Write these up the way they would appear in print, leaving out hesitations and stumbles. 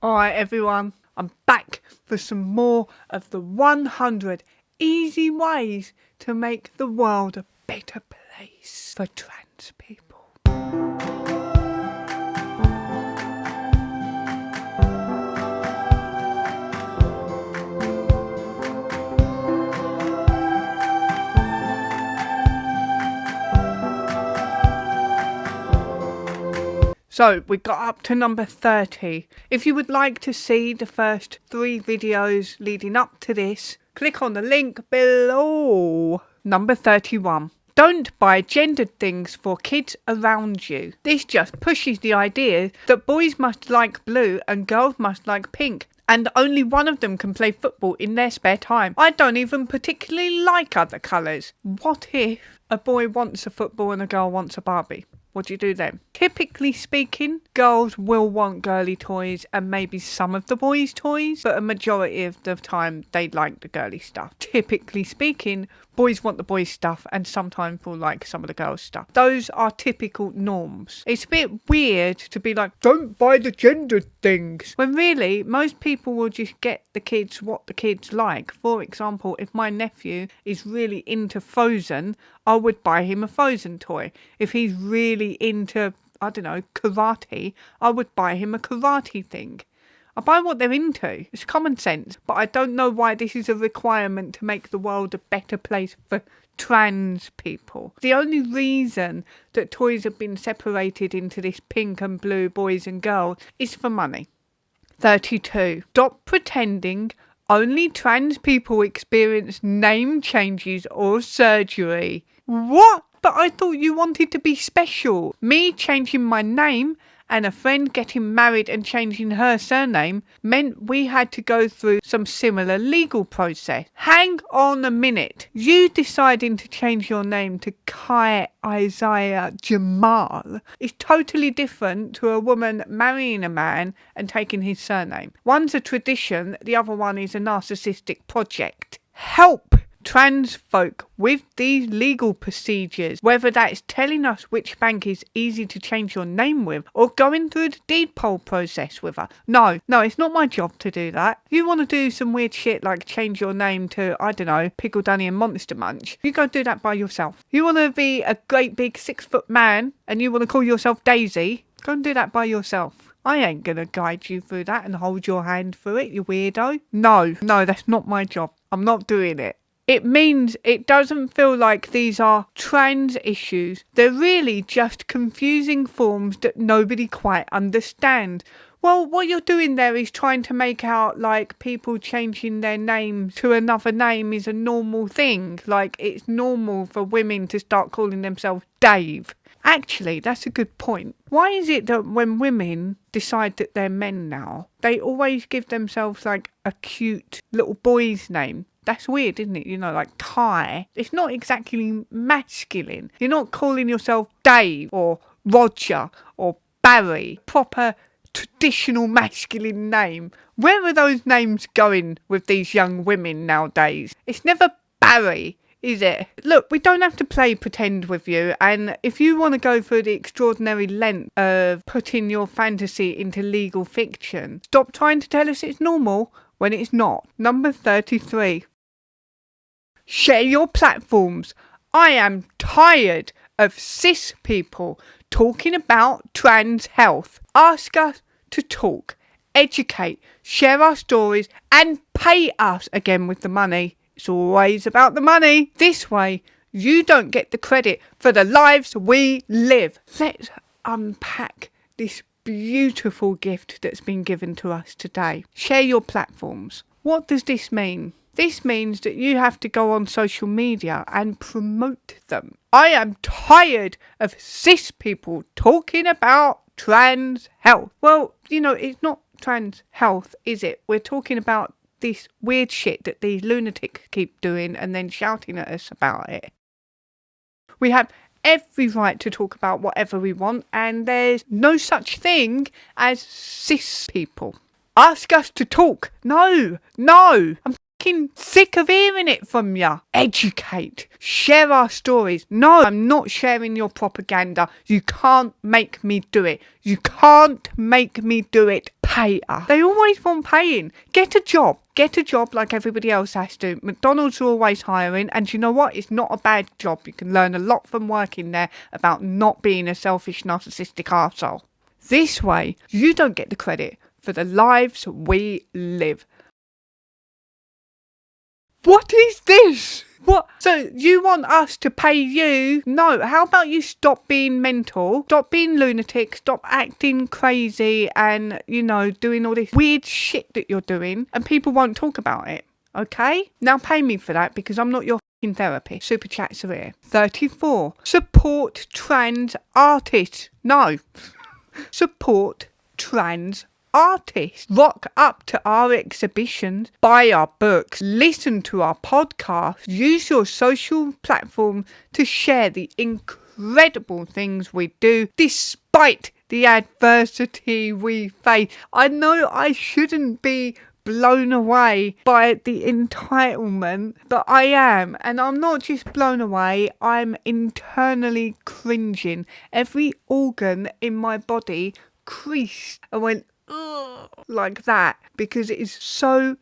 Alright everyone, I'm back for some more of the 100 easy ways to make the world a better place for trans people. So we got up to number 30. If you would like to see the first 3 videos leading up to this, click on the link below. Number 31. Don't buy gendered things for kids around you. This just pushes the idea that boys must like blue and girls must like pink, and only one of them can play football in their spare time. I don't even particularly like other colours. What if a boy wants a football and a girl wants a Barbie? What do you do then? Typically speaking, girls will want girly toys and maybe some of the boys' toys, but a majority of the time they like the girly stuff. Typically speaking, boys want the boys' stuff and sometimes will like some of the girls' stuff. Those are typical norms. It's a bit weird to be like, don't buy the gendered things, when really most people will just get the kids what the kids like. For example, if my nephew is really into Frozen, I would buy him a Frozen toy. If he's really into, I don't know, karate, I would buy him a karate thing. I buy what they're into. It's common sense, but I don't know why this is a requirement to make the world a better place for trans people. The only reason that toys have been separated into this pink and blue boys and girls is for money. 32. Stop pretending only trans people experience name changes or surgery. What? But I thought you wanted to be special. Me changing my name and a friend getting married and changing her surname meant we had to go through some similar legal process. Hang on a minute. You deciding to change your name to Kai Isaiah Jamal is totally different to a woman marrying a man and taking his surname. One's a tradition, the other one is a narcissistic project. Help trans folk with these legal procedures, whether that's telling us which bank is easy to change your name with or going through the deed poll process with her. No, it's not my job to do that. If you want to do some weird shit like change your name to, I don't know, Pickle Dunny and Monster Munch, you go do that by yourself. You want to be a great big 6-foot man and you want to call yourself Daisy, go and do that by yourself. I ain't gonna guide you through that and hold your hand through it, you weirdo. No, that's not my job. I'm not doing it. It means it doesn't feel like these are trans issues. They're really just confusing forms that nobody quite understands. Well, what you're doing there is trying to make out like people changing their name to another name is a normal thing. Like it's normal for women to start calling themselves Dave. Actually, that's a good point. Why is it that when women decide that they're men now, they always give themselves like a cute little boy's name? That's weird, isn't it? You know, like Kai. It's not exactly masculine. You're not calling yourself Dave or Roger or Barry. Proper traditional masculine name. Where are those names going with these young women nowadays? It's never Barry, is it? Look, we don't have to play pretend with you, and if you want to go through the extraordinary length of putting your fantasy into legal fiction, stop trying to tell us it's normal when it's not. Number 33. Share your platforms. I am tired of cis people talking about trans health. Ask us to talk, educate, share our stories and pay us again with the money. It's always about the money. This way, you don't get the credit for the lives we live. Let's unpack this beautiful gift that's been given to us today. Share your platforms. What does this mean? This means that you have to go on social media and promote them. I am tired of cis people talking about trans health. Well, you know, it's not trans health, is it? We're talking about this weird shit that these lunatics keep doing and then shouting at us about it. We have every right to talk about whatever we want, and there's no such thing as cis people. Ask us to talk. No, I'm fucking sick of hearing it from ya. Educate. Share our stories. No, I'm not sharing your propaganda. You can't make me do it. You can't make me do it. Pay us. They always want paying. Get a job. Get a job like everybody else has to. McDonald's are always hiring, and you know what? It's not a bad job. You can learn a lot from working there about not being a selfish, narcissistic arsehole. This way, you don't get the credit for the lives we live. What is this? What? So you want us to pay you? No, how about you stop being mental, stop being lunatic, stop acting crazy and, doing all this weird shit that you're doing and people won't talk about it, okay? Now pay me for that because I'm not your fucking therapist. Super chats are here. 34. Support trans artists. No. Support trans artists. Rock up to our exhibitions, buy our books, listen to our podcast, use your social platform to share the incredible things we do despite the adversity we face. I know I shouldn't be blown away by the entitlement, but I am, and I'm not just blown away, I'm internally cringing. Every organ in my body creased and went like that because it is so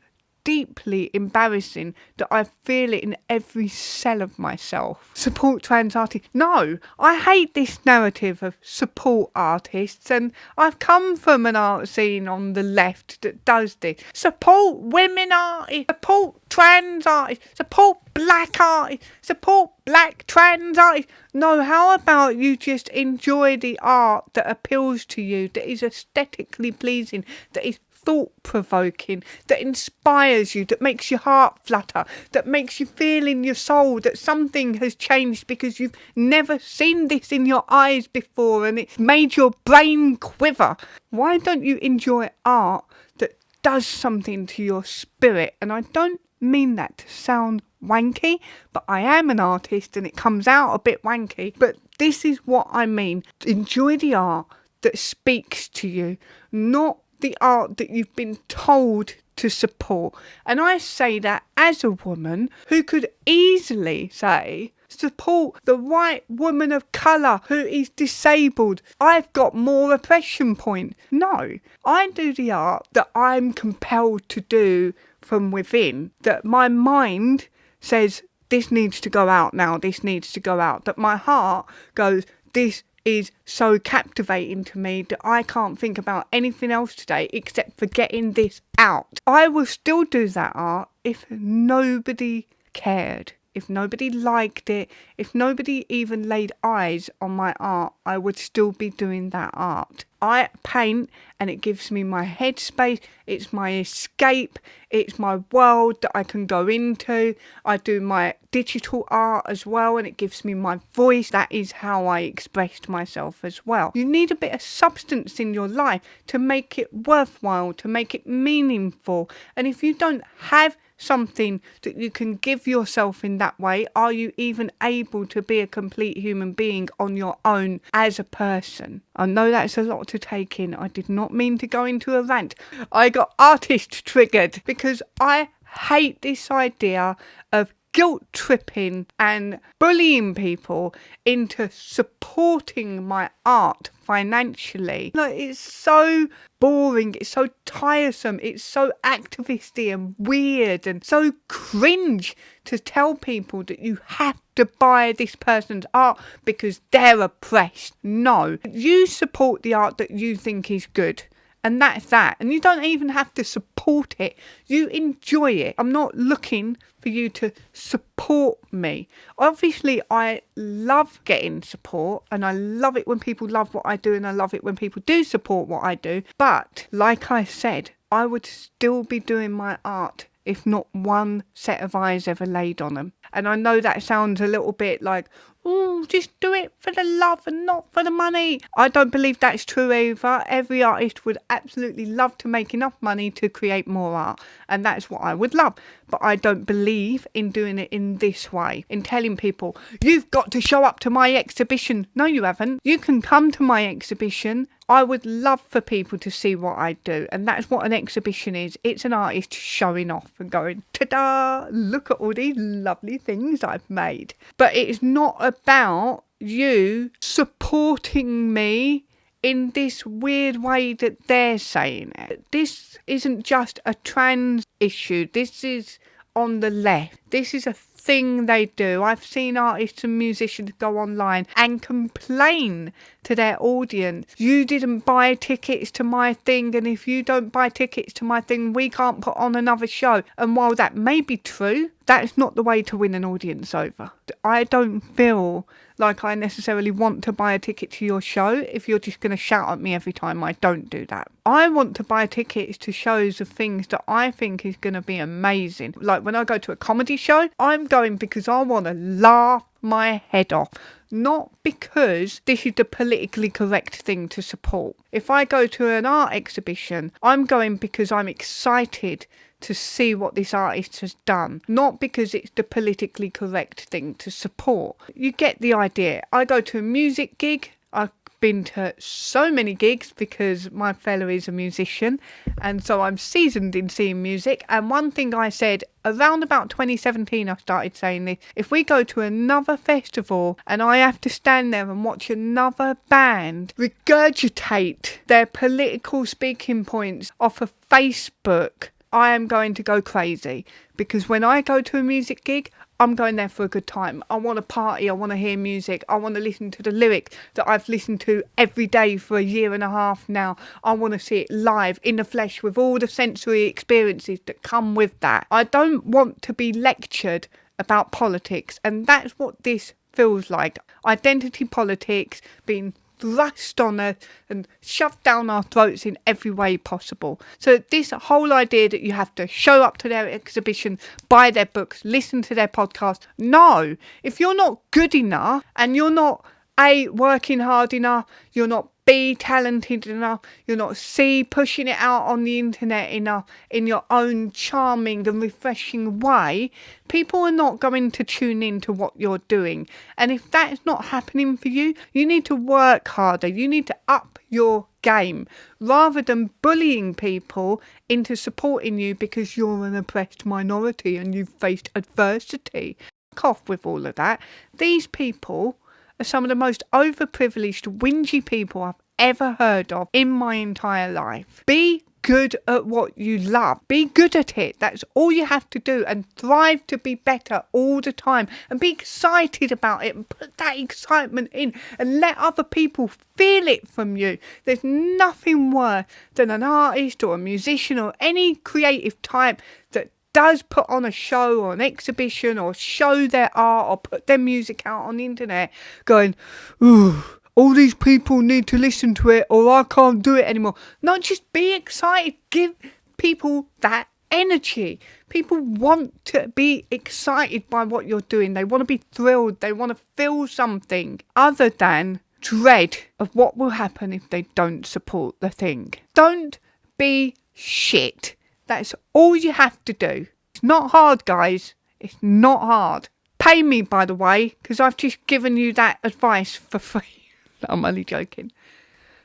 deeply embarrassing that I feel it in every cell of myself. Support trans artists. No, I hate this narrative of support artists, and I've come from an art scene on the left that does this. Support women artists, support trans artists, support black artists, support black trans artists. No, how about you just enjoy the art that appeals to you, that is aesthetically pleasing, that is thought-provoking, that inspires you, that makes your heart flutter, that makes you feel in your soul that something has changed because you've never seen this in your eyes before and it's made your brain quiver. Why don't you enjoy art that does something to your spirit? And I don't mean that to sound wanky, but I am an artist and it comes out a bit wanky, but this is what I mean. Enjoy the art that speaks to you, not the art that you've been told to support. And I say that as a woman who could easily say, support the white woman of colour who is disabled. I've got more oppression point. No, I do the art that I'm compelled to do from within, that my mind says, this needs to go out now, this needs to go out. That my heart goes, this is so captivating to me that I can't think about anything else today except for getting this out. I will still do that art if nobody cared, if nobody liked it, if nobody even laid eyes on my art, I would still be doing that art. I paint and it gives me my headspace, it's my escape, it's my world that I can go into. I do my digital art as well and it gives me my voice. That is how I expressed myself as well. You need a bit of substance in your life to make it worthwhile, to make it meaningful. And if you don't have something that you can give yourself in that way, are you even able to be a complete human being on your own as a person? I know that's a lot to take in. I did not mean to go into a rant. I got artist triggered because I hate this idea of guilt tripping and bullying people into supporting my art financially. Like, it's so boring, it's so tiresome, it's so activisty and weird and so cringe to tell people that you have to buy this person's art because they're oppressed. No, you support the art that you think is good. And that's that. And you don't even have to support it. You enjoy it. I'm not looking for you to support me. Obviously, I love getting support and I love it when people love what I do and I love it when people do support what I do. But like I said, I would still be doing my art if not one set of eyes ever laid on them. And I know that sounds a little bit like, oh, just do it for the love and not for the money. I don't believe that's true either. Every artist would absolutely love to make enough money to create more art. And that's what I would love. But I don't believe in doing it in this way. In telling people, you've got to show up to my exhibition. No, you haven't. You can come to my exhibition I would love for people to see what I do, and that's what an exhibition is. It's an artist showing off and going, ta-da, look at all these lovely things I've made. But it's not about you supporting me in this weird way that they're saying it. This isn't just a trans issue. This is on the left. This is a thing they do. I've seen artists and musicians go online and complain to their audience, you didn't buy tickets to my thing, and if you don't buy tickets to my thing, we can't put on another show. And while that may be true, that's not the way to win an audience over. I don't feel like I necessarily want to buy a ticket to your show if you're just going to shout at me every time I don't do that. I want to buy tickets to shows of things that I think is going to be amazing. Like when I go to a comedy show, I'm going because I want to laugh my head off, not because this is the politically correct thing to support. If I go to an art exhibition, I'm going because I'm excited to see what this artist has done, not because it's the politically correct thing to support. You get the idea. I go to a music gig. I've been to so many gigs because my fella is a musician, and so I'm seasoned in seeing music. And one thing I said around about 2017, I started saying this: if we go to another festival and I have to stand there and watch another band regurgitate their political speaking points off of Facebook, I am going to go crazy. Because when I go to a music gig, I'm going there for a good time. I want to party. I want to hear music. I want to listen to the lyrics that I've listened to every day for a year and a half now. I want to see it live in the flesh with all the sensory experiences that come with that. I don't want to be lectured about politics, and that's what this feels like. Identity politics being thrust on us and shoved down our throats in every way possible. So this whole idea that you have to show up to their exhibition, buy their books, listen to their podcast. No, if you're not good enough and you're not A, working hard enough, you're not B, talented enough, you're not C, pushing it out on the internet enough in your own charming and refreshing way, people are not going to tune in to what you're doing. And if that's not happening for you, you need to work harder. You need to up your game rather than bullying people into supporting you because you're an oppressed minority and you've faced adversity. Fuck off with all of that. These people are some of the most overprivileged, whingy people I've ever heard of in my entire life. Be good at what you love. Be good at it. That's all you have to do, and thrive to be better all the time, and be excited about it and put that excitement in and let other people feel it from you. There's nothing worse than an artist or a musician or any creative type that does put on a show or an exhibition or show their art or put their music out on the internet going, ooh, all these people need to listen to it or I can't do it anymore. No, just be excited. Give people that energy. People want to be excited by what you're doing. They want to be thrilled. They want to feel something other than dread of what will happen if they don't support the thing. Don't be shit. That's all you have to do. It's not hard, guys. It's not hard. Pay me, by the way, because I've just given you that advice for free. I'm only joking.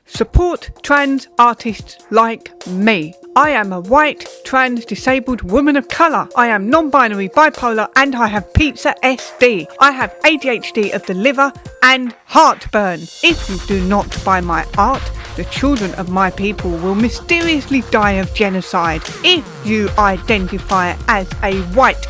Support trans artists like me. I am a white, trans, disabled woman of colour. I am non-binary, bipolar, and I have pizza SD. I have ADHD of the liver and heartburn. If you do not buy my art, the children of my people will mysteriously die of genocide. If you identify as a white,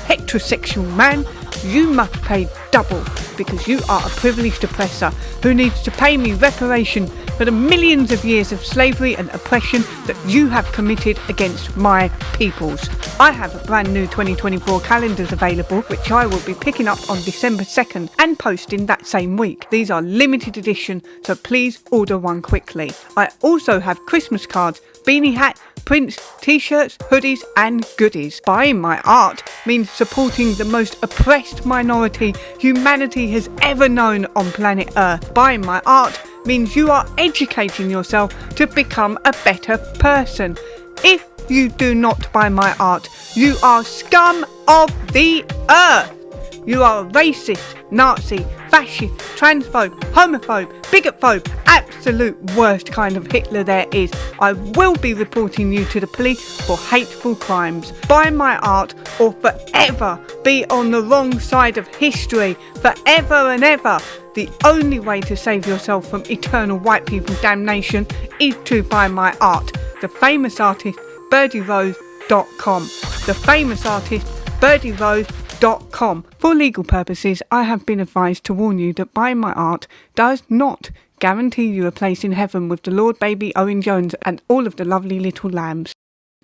heterosexual man, you must pay double because you are a privileged oppressor who needs to pay me reparation for the millions of years of slavery and oppression that you have committed against my peoples. I have a brand new 2024 calendars available, which I will be picking up on December 2nd and posting that same week. These are limited edition, so please order one quickly. I also have Christmas cards, beanie hat, prints, t-shirts, hoodies and goodies. Buying my art means supporting the most oppressed minority humanity has ever known on planet Earth. Buying my art means you are educating yourself to become a better person. If you do not buy my art, you are scum of the earth. You are a racist, Nazi, fascist, transphobe, homophobe, bigotphobe, absolute worst kind of Hitler there is. I will be reporting you to the police for hateful crimes. Buy my art or forever be on the wrong side of history. Forever and ever. The only way to save yourself from eternal white people damnation is to buy my art. The famous artist, BirdieRose.com. The famous artist, BirdieRose.com. For legal purposes, I have been advised to warn you that buying my art does not guarantee you a place in heaven with the Lord Baby Owen Jones and all of the lovely little lambs.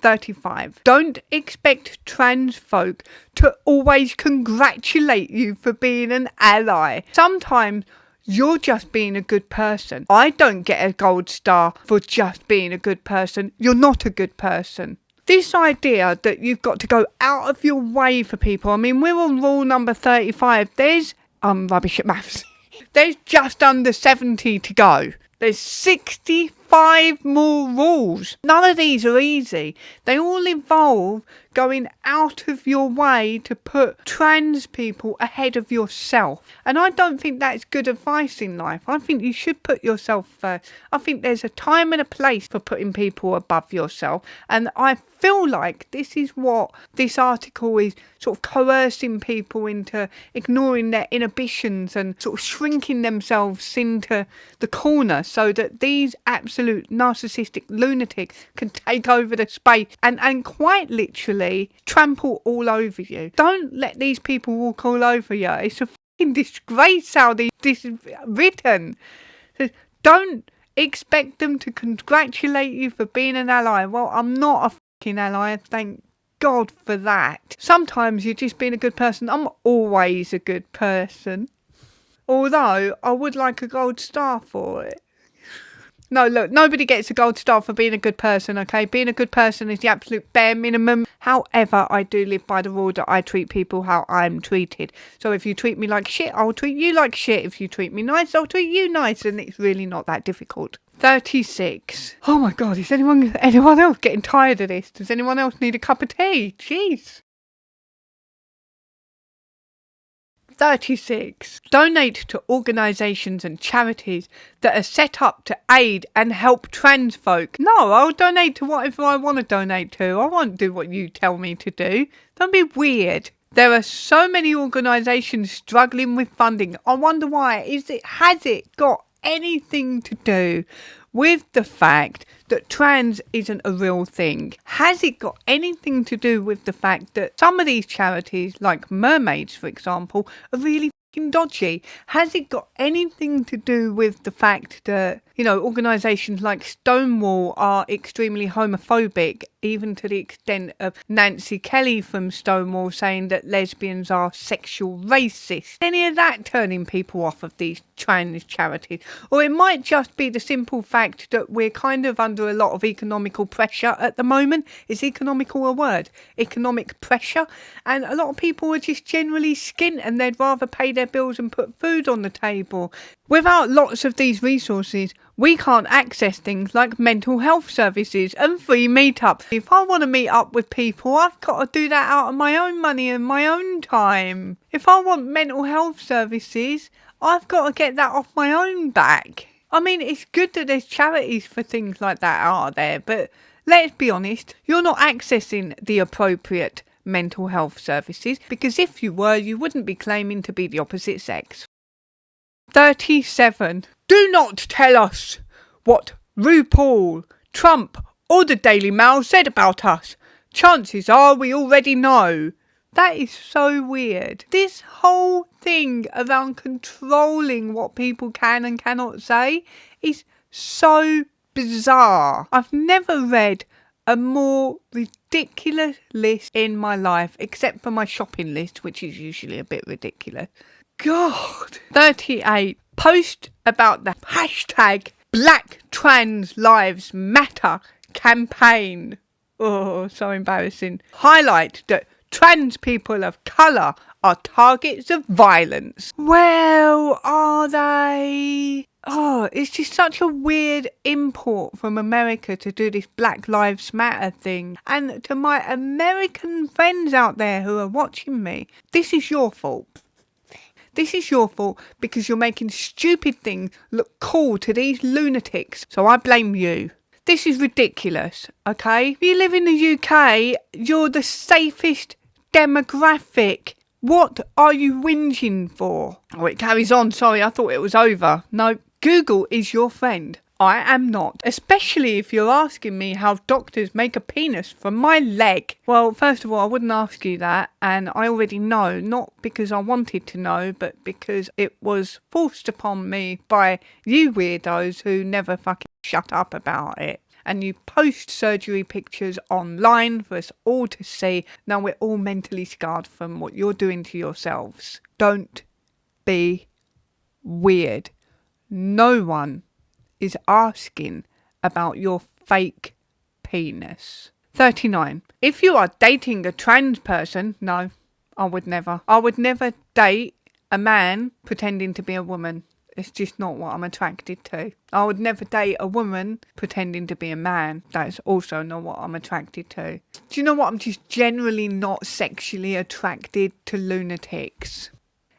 35. Don't expect trans folk to always congratulate you for being an ally. Sometimes you're just being a good person. I don't get a gold star for just being a good person. You're not a good person. This idea that you've got to go out of your way for people. I mean, we're on rule number 35. There's, rubbish at maths. There's just under 70 to go. There's 65 more rules. None of these are easy. They all involve going out of your way to put trans people ahead of yourself. And I don't think that's good advice in life. I think you should put yourself first. I think there's a time and a place for putting people above yourself. And I feel like this is what this article is sort of coercing people into ignoring their inhibitions and sort of shrinking themselves into the corner so that these absolute narcissistic lunatics can take over the space and quite literally trample all over you. Don't let these people walk all over you. It's a fucking disgrace how this is written. So don't expect them to congratulate you for being an ally. Well, I'm not a fucking ally, thank God for that. Sometimes you're just being a good person. I'm always a good person. Although I would like a gold star for it. No, look, nobody gets a gold star for being a good person, okay? Being a good person is the absolute bare minimum. However, I do live by the rule that I treat people how I'm treated. So if you treat me like shit, I'll treat you like shit. If you treat me nice, I'll treat you nice. And it's really not that difficult. 36. Oh my God, is anyone else getting tired of this? Does anyone else need a cup of tea? Jeez. 36. Donate to organisations and charities that are set up to aid and help trans folk. No, I'll donate to whatever I want to donate to. I won't do what you tell me to do. Don't be weird. There are so many organisations struggling with funding. I wonder why. Has it got anything to do with the fact that trans isn't a real thing? Has it got anything to do with the fact that some of these charities, like Mermaids, for example, are really fucking dodgy? Has it got anything to do with the fact that, you know, organisations like Stonewall are extremely homophobic, even to the extent of Nancy Kelly from Stonewall saying that lesbians are sexual racists? Any of that turning people off of these trans charities? Or it might just be the simple fact that we're kind of under a lot of economical pressure at the moment. Is economical a word? Economic pressure? And a lot of people are just generally skint and they'd rather pay their bills and put food on the table. Without lots of these resources, we can't access things like mental health services and free meetups. If I want to meet up with people, I've got to do that out of my own money and my own time. If I want mental health services, I've got to get that off my own back. I mean, it's good that there's charities for things like that out there, but let's be honest, you're not accessing the appropriate mental health services, because if you were, you wouldn't be claiming to be the opposite sex. 37. Do not tell us what RuPaul, Trump or the Daily Mail said about us. Chances are we already know. That is so weird. This whole thing around controlling what people can and cannot say is so bizarre. I've never read a more ridiculous list in my life, except for my shopping list, which is usually a bit ridiculous. God. 38. Post about the hashtag Black Trans Lives Matter campaign. Oh, so embarrassing. Highlight that trans people of colour are targets of violence. Well, are they? Oh, it's just such a weird import from America to do this Black Lives Matter thing. And to my American friends out there who are watching me, this is your fault. This is your fault because you're making stupid things look cool to these lunatics. So I blame you. This is ridiculous, okay? If you live in the UK, you're the safest demographic. What are you whinging for? Oh, it carries on. Sorry, I thought it was over. No, Google is your friend. I am not. Especially if you're asking me how doctors make a penis from my leg. Well, first of all, I wouldn't ask you that. And I already know, not because I wanted to know, but because it was forced upon me by you weirdos who never fucking shut up about it. And you post surgery pictures online for us all to see. Now we're all mentally scarred from what you're doing to yourselves. Don't be weird. No one is asking about your fake penis. 39. If you are dating a trans person, no, I would never. I would never date a man pretending to be a woman. It's just not what I'm attracted to. I would never date a woman pretending to be a man. That's also not what I'm attracted to. Do you know what? I'm just generally not sexually attracted to lunatics.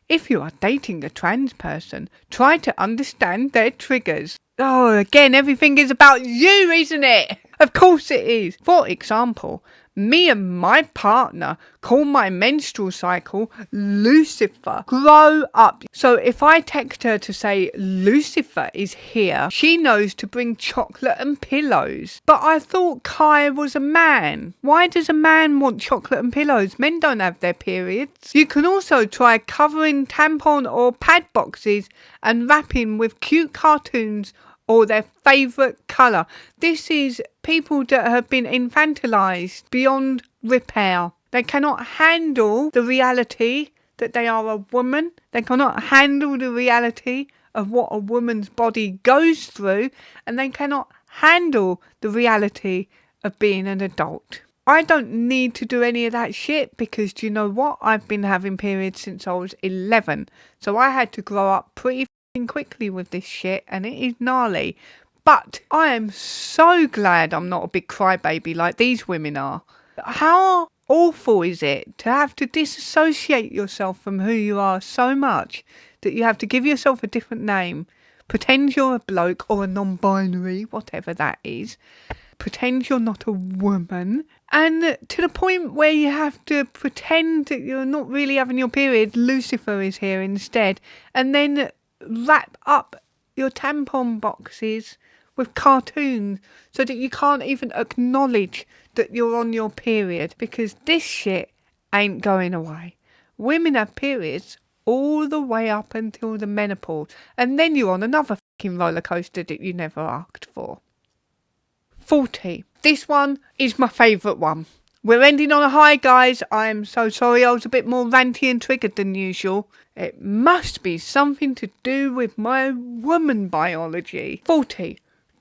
If you are dating a trans person, try to understand their triggers. Oh, again, everything is about you, isn't it? Of course it is. For example, me and my partner call my menstrual cycle Lucifer. Grow up. So if I text her to say Lucifer is here, she knows to bring chocolate and pillows. But I thought Kai was a man. Why does a man want chocolate and pillows? Men don't have their periods. You can also try covering tampon or pad boxes and wrapping with cute cartoons or their favourite colour. This is people that have been infantilised beyond repair. They cannot handle the reality that they are a woman. They cannot handle the reality of what a woman's body goes through. And they cannot handle the reality of being an adult. I don't need to do any of that shit because do you know what? I've been having periods since I was 11. So I had to grow up pretty quickly with this shit and it is gnarly. But I am so glad I'm not a big crybaby like these women are. How awful is it to have to disassociate yourself from who you are so much that you have to give yourself a different name, pretend you're a bloke or a non-binary, whatever that is, pretend you're not a woman, and to the point where you have to pretend that you're not really having your period, Lucifer is here instead, and then wrap up your tampon boxes with cartoons so that you can't even acknowledge that you're on your period, because this shit ain't going away. Women have periods all the way up until the menopause, and then you're on another fucking roller coaster that you never asked for. 40. This one is my favourite one. We're ending on a high, guys. I'm so sorry I was a bit more ranty and triggered than usual. It must be something to do with my woman biology. 40.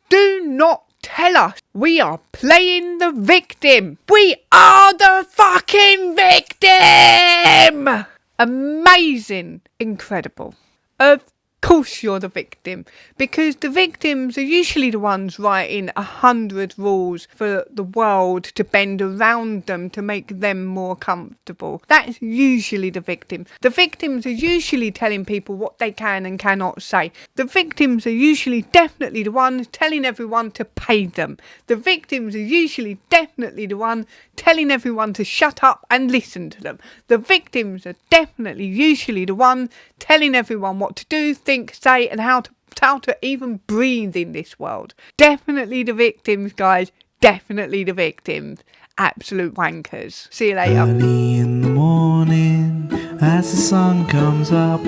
Do not tell us we are playing the victim. We are the fucking victim! Amazing. Incredible. Of course you're the victim, because the victims are usually the ones writing 100 rules for the world to bend around them to make them more comfortable. That's usually the victim. The victims are usually telling people what they can and cannot say. The victims are usually definitely the ones telling everyone to pay them. The victims are usually definitely the ones telling everyone to shut up and listen to them. The victims are definitely usually the ones telling everyone what to do, think, say, and how to even breathe in this world. Definitely the victims, guys. Definitely the victims. Absolute wankers. See you later. Early in the morning, as the sun comes up,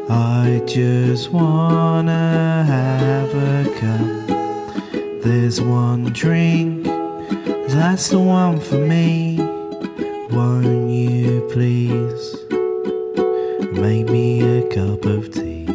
I just wanna have a cup. There's one drink, that's the one for me. Won't you please make me a cup of tea?